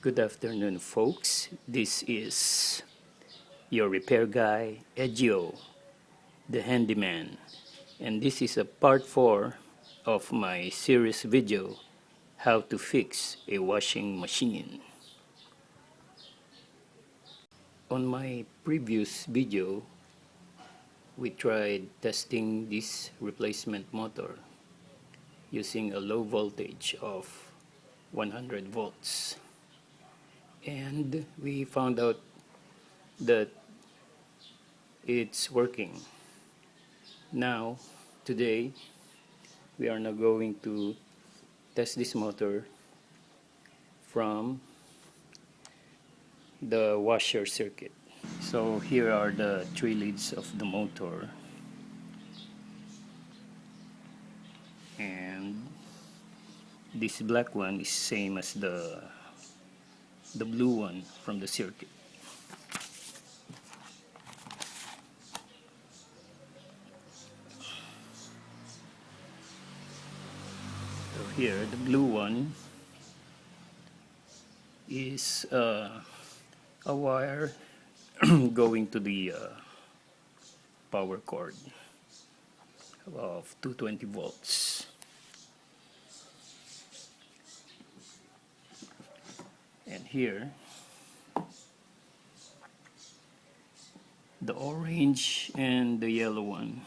Good afternoon, folks. This is your repair guy, Edgio, the handyman. And this is a part 4 of my series video, how to fix a washing machine. On my previous video, we tried testing this replacement motor using a low voltage of 100 volts. And we found out that it's working. Now, today, we are now going to test this motor from the washer circuit. So here are the 3 leads of the motor, and this black one is same as the blue one from the circuit. So here the blue one is a wire going to the power cord of 220 volts. And here the orange and the yellow one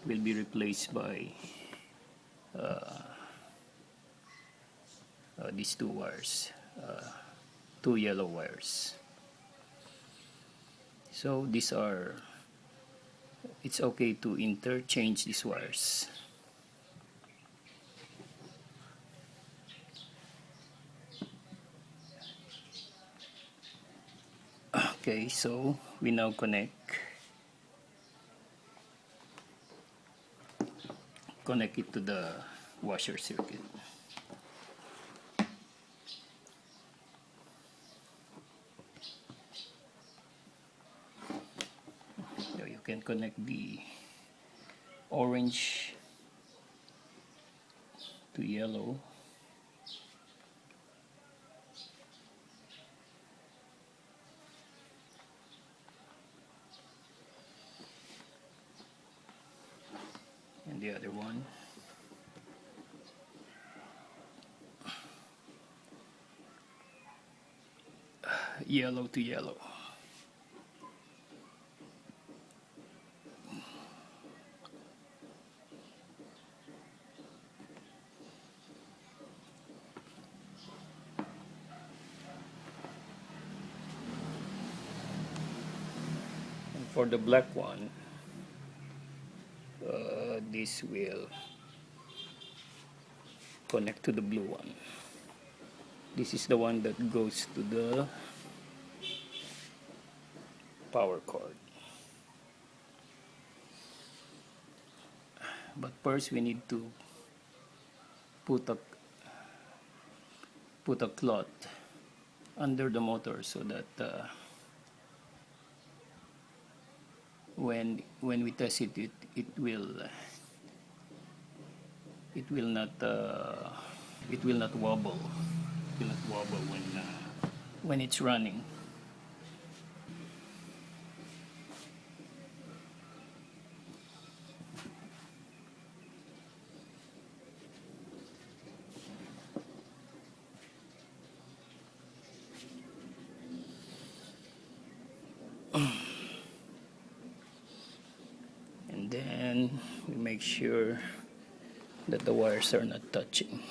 will be replaced by these 2 wires, 2 yellow wires. So it's okay to interchange these wires. Okay, so we now connect it to the washer circuit. So you can connect the orange to yellow, and the other one yellow to yellow. And for the black one, this will connect to the blue one. This is the one that goes to the power cord. But first we need to put a cloth under the motor so that when we test it, it will not wobble. It will not wobble when it's running. And then we make sure that the wires are not touching.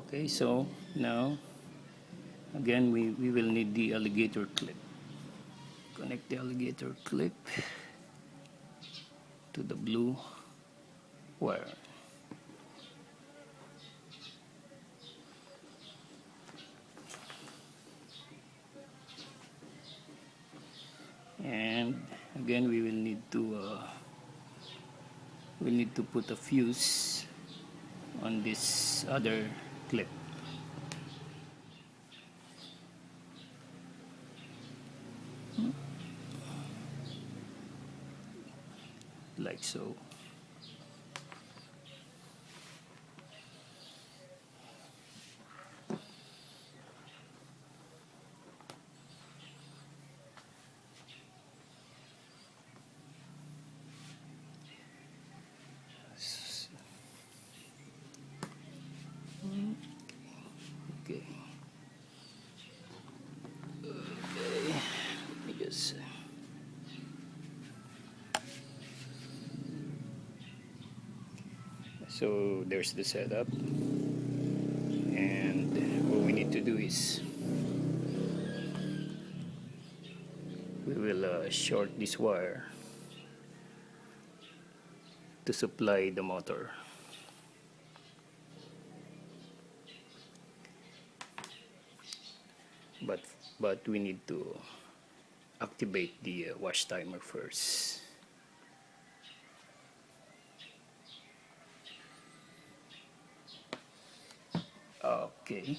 Okay, so now again we will need the alligator clip. Connect the alligator clip to the blue wire. And again we will need to put a fuse on this other clip. like so. Okay. Okay. Let me just. So there's the setup, and what we need to do is we will short this wire to supply the motor. But we need to activate the wash timer first. Okay.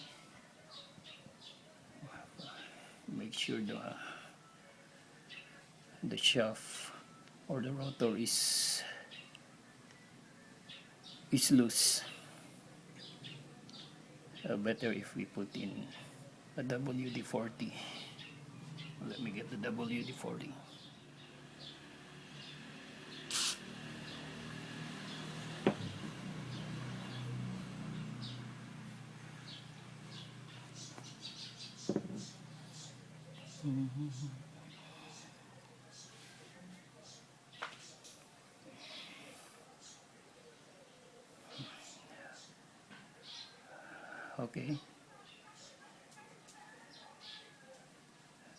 Make sure the shaft or the rotor is loose. Better if we put in a WD-40. Let me get the WD-40. Okay.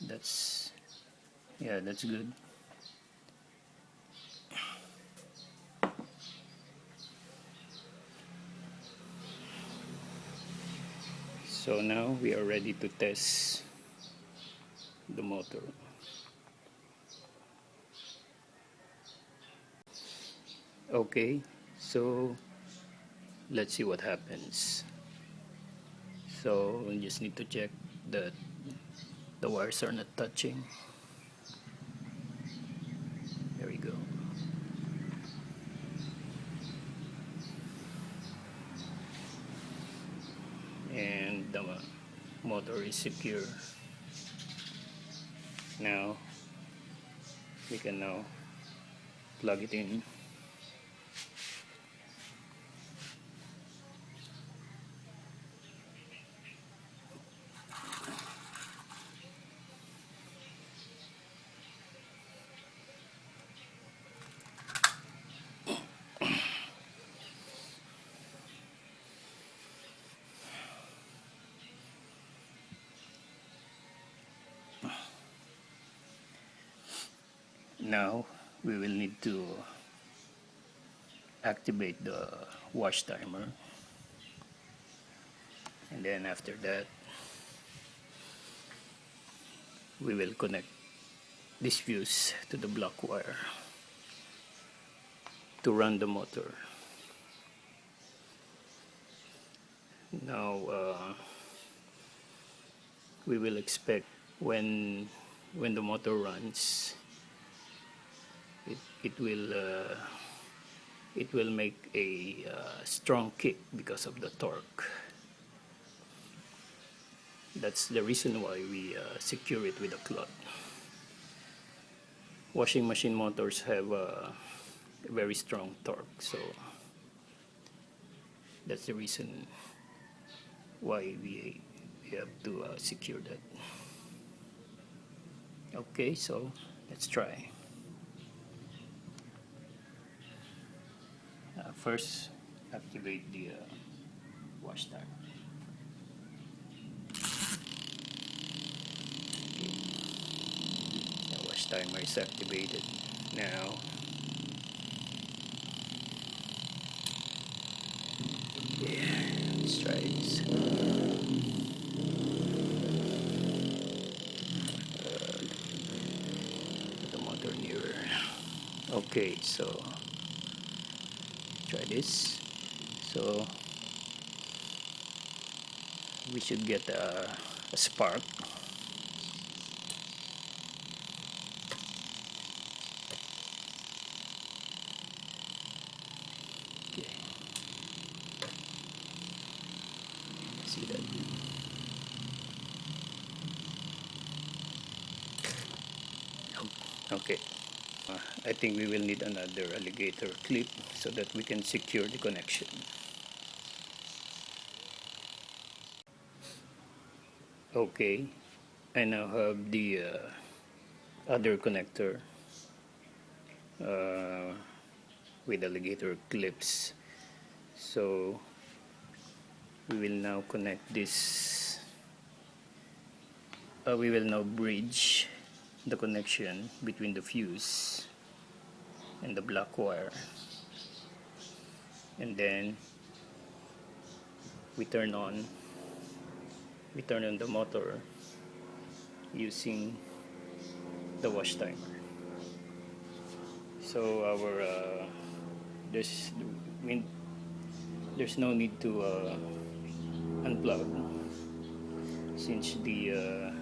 That's good. So now we are ready to test the motor. Okay, so let's see what happens. So we just need to check that the wires are not touching. There we go. And the motor is secure. Now we can now plug it in. Now we will need to activate the wash timer, and then after that we will connect this fuse to the black wire to run the motor. Now we will expect when the motor runs, it will make a strong kick because of the torque. That's the reason why we secure it with a cloth. Washing machine motors have a very strong torque, so that's the reason why we have to secure that. Okay, so let's try. First, activate the wash timer. Okay. The wash timer is activated now. Yeah, let's try this. Put the motor nearer. Okay, so try this. So we should get a spark. Okay, I think we will need another alligator clip so that we can secure the connection. Okay, I now have the other connector uh, with alligator clips. So we will now connect this. We will now bridge the connection between the fuse and the black wire, and then we turn on the motor using the wash timer. So our there's we, there's no need to unplug, since the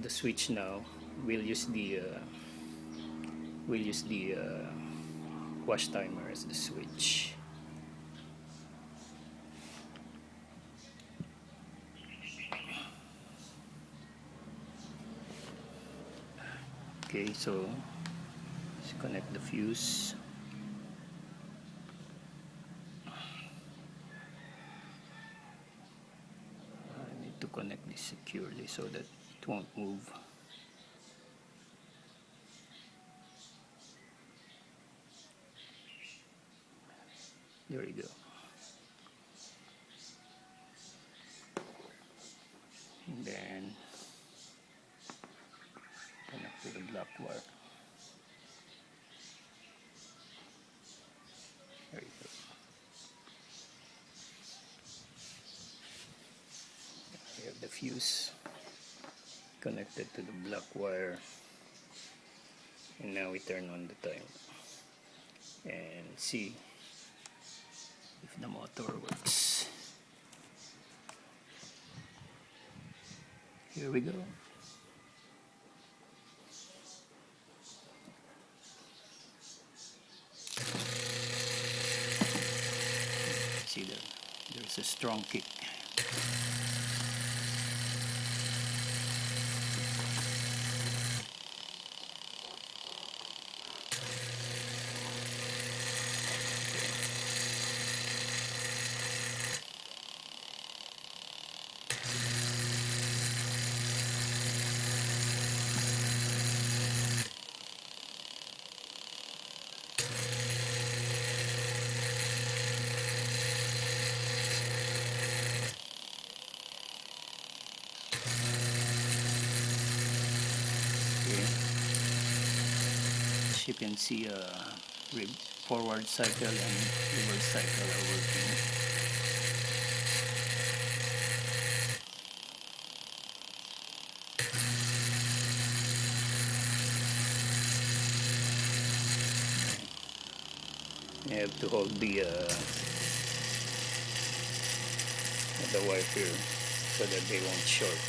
switch now will use the wash timer as the switch. Okay, so let's connect the fuse. I need to connect this securely so that it won't move. There we go. And then connect to the black wire. There you go. We have the fuse connected to the black wire, and now we turn on the timer and see if the motor works. Here we go. See there's a strong kick. Okay. As you can see, forward cycle and reverse cycle are working. You have to hold the wire here so that they won't short.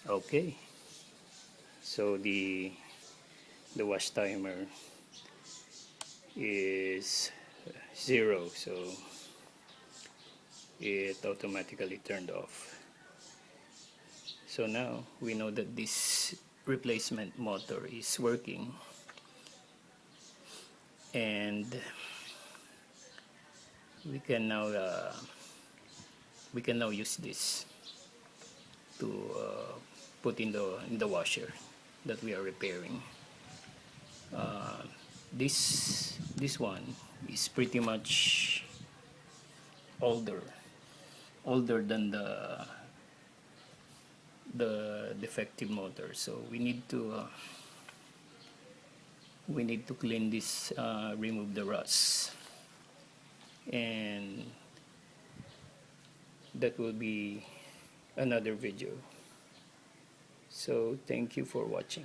Okay, so the wash timer is 0, so it automatically turned off. So now we know that this replacement motor is working, and we can now use this to put in the washer that we are repairing. This one is pretty much older than the defective motor, so we need to clean this, remove the rust, and that will be another video. So thank you for watching.